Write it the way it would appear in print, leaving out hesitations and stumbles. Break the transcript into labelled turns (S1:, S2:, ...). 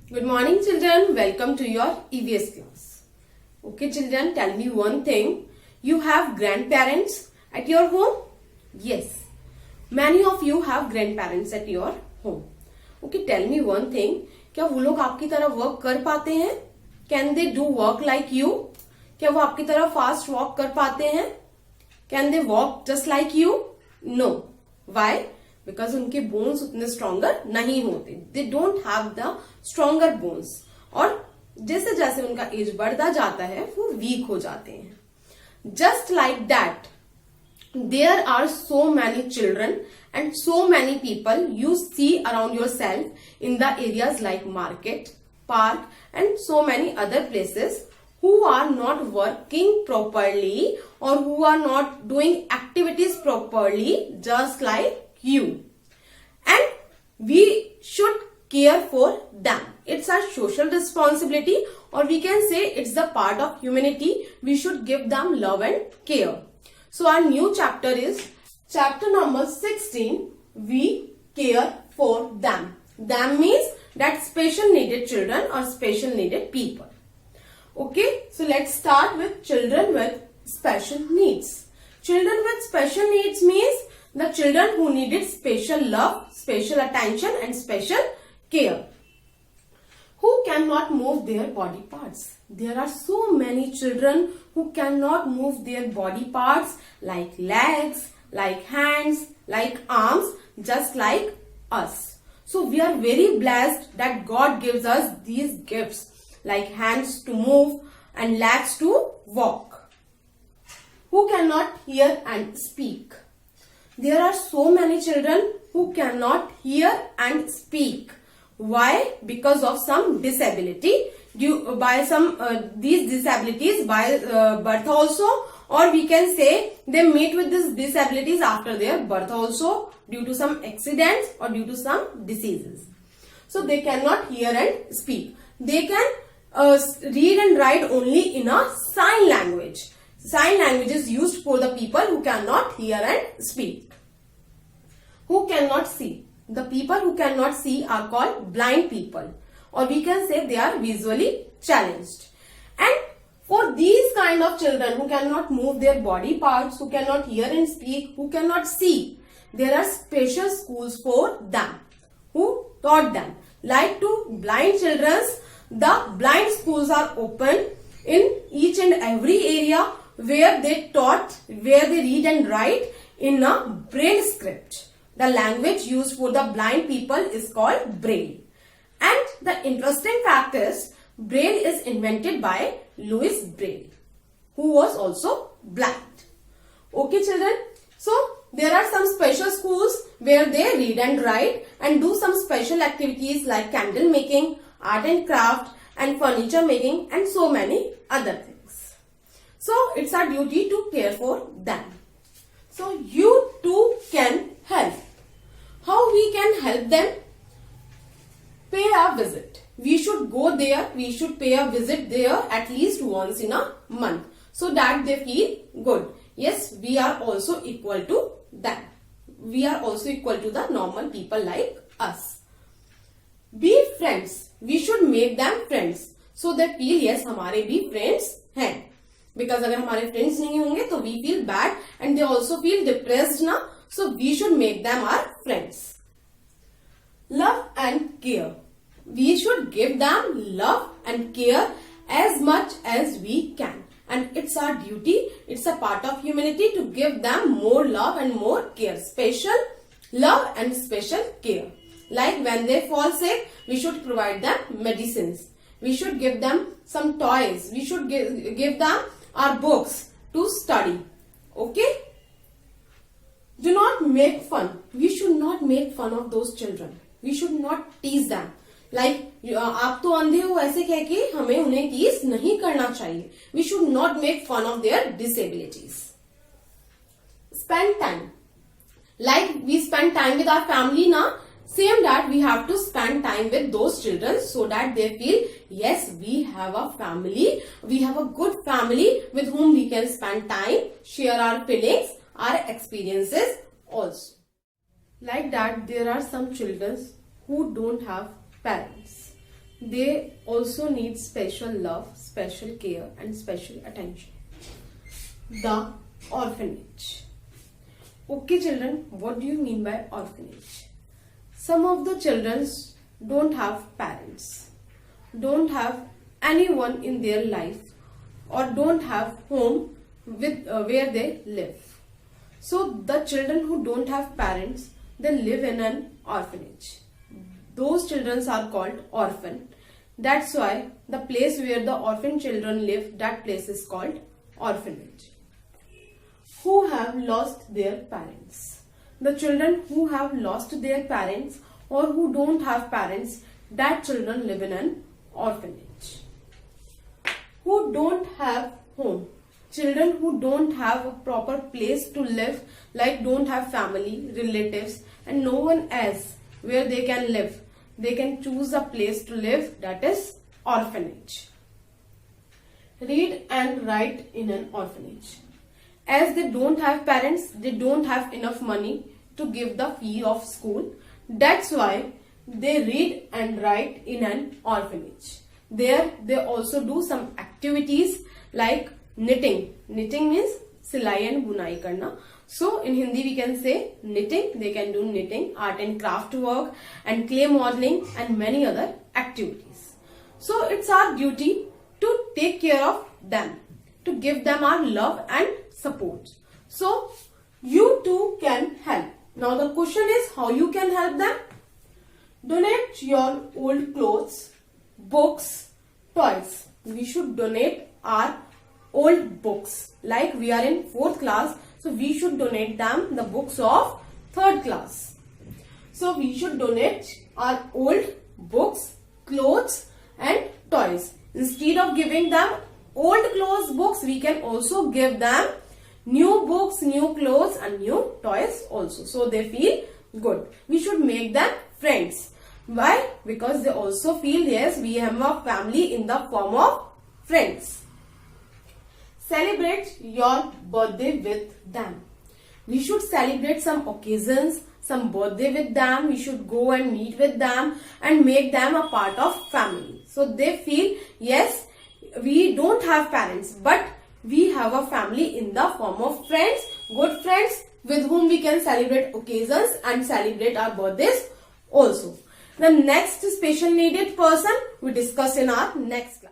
S1: Good morning, children. Welcome to your EVS class. Okay, children, tell me one thing. You have grandparents at your home? Yes. Many of you have grandparents at your home. Okay, tell me one thing. क्या वो लोग आपकी तरह work कर पाते हैं? Can they do work like you? क्या वो आपकी तरह फास्ट वॉक कर पाते हैं? Can they walk just like you? No. Why? Because उनके बोन्स उतने स्ट्रॉन्गर नहीं होते. They don't have the stronger bones. और जैसे जैसे उनका एज बढ़ता जाता है वो वीक हो जाते हैं. Just like that there are so many children and so many people you see around yourself in the areas like market, park and so many other places who are not working properly or who are not doing activities properly just like you, and we should care for them. It's our social responsibility, or we can say it's the part of humanity. We should give them love and care. So our new chapter is chapter number 16. We care for them. Them means that special needed children or special needed people. Okay, so let's start with children with special needs. Children with special needs means the children who needed special love, special attention and special care. Who cannot move their body parts. There are so many children who cannot move their body parts like legs, like hands, like arms, just like us. So we are very blessed that God gives us these gifts like hands to move and legs to walk. Who cannot hear and speak. There are so many children who cannot hear and speak. Why? Because of some disability, due by some these disabilities by birth also, or we can say they meet with these disabilities after their birth also due to some accidents or due to some diseases. So they cannot hear and speak. They can read and write only in a sign language. Sign language is used for the people who cannot hear and speak. Who cannot see. The people who cannot see are called blind people, or we can say they are visually challenged. And for these kind of children who cannot move their body parts, who cannot hear and speak, who cannot see, there are special schools for them who taught them. Like to blind children, the blind schools are open in each and every area where they taught, where they read and write in a braille script. The language used for the blind people is called braille. And the interesting fact is, braille is invented by Louis Braille, who was also blind. Okay, children. So there are some special schools where they read and write and do some special activities like candle making, art and craft and furniture making and so many other things. So it's our duty to care for them. So you too can help. How we can help them? Pay a visit. We should go there. We should pay a visit there at least once in a month so that they feel good. Yes, we are also equal to them. We are also equal to the normal people like us. Be friends. We should make them friends so they feel yes हमारे भी friends हैं. Because अगर हमारे friends नहीं होंगे तो we feel bad and they also feel depressed ना. So we should make them our friends. Love and care. We should give them love and care as much as we can. And it's our duty, it's a part of humanity to give them more love and more care. Special love and special care. Like when they fall sick, we should provide them medicines. We should give them some toys. We should give them our books to study. Okay? Do not make fun. We should not make fun of those children. We should not tease them. Like आप तो अंधे हो ऐसे कह के हमें उन्हें tease नहीं करना चाहिए. We should not make fun of their disabilities. Spend time. Like we spend time with our family now. Same that we have to spend time with those children so that they feel yes, we have a family. We have a good family with whom we can spend time, share our feelings, our experiences also. Like that, there are some children who don't have parents. they also need special love, special care and special attention. The orphanage. Okay children, what do you mean by orphanage? Some of the children don't have parents, don't have anyone in their life, or don't have home with where they live. So the children who don't have parents, they live in an orphanage. Those children are called orphan. That's why the place where the orphan children live, that place is called orphanage. Who have lost their parents? The children who have lost their parents or who don't have parents, that children live in an orphanage. Who don't have home? Children who don't have a proper place to live, like don't have family, relatives and no one else where they can live. They can choose a place to live, that is orphanage. Read and write in an orphanage. As they don't have parents, they don't have enough money to give the fee of school. That's why they read and write in an orphanage. There they also do some activities like knitting. Knitting means silai and bunai karna. So in Hindi we can say knitting. They can do knitting, art and craft work and clay modeling and many other activities. So it's our duty to take care of them, to give them our love and support. So you too can help. Now the question is how you can help them. Donate your old clothes, books, toys. We should donate our old books. Like we are in 4th class, so we should donate them the books of 3rd class. So we should donate our old books, clothes and toys. Instead of giving them old clothes, books, we can also give them new books, new clothes and new toys also. So they feel good. We should make them friends. Why? Because they also feel, yes, we have a family in the form of friends. Celebrate your birthday with them. We should celebrate some occasions, some birthday with them. We should go and meet with them and make them a part of family. So they feel, yes, we don't have parents, but we have a family in the form of friends, good friends with whom we can celebrate occasions and celebrate our birthdays also. The next special needed person we discuss in our next class.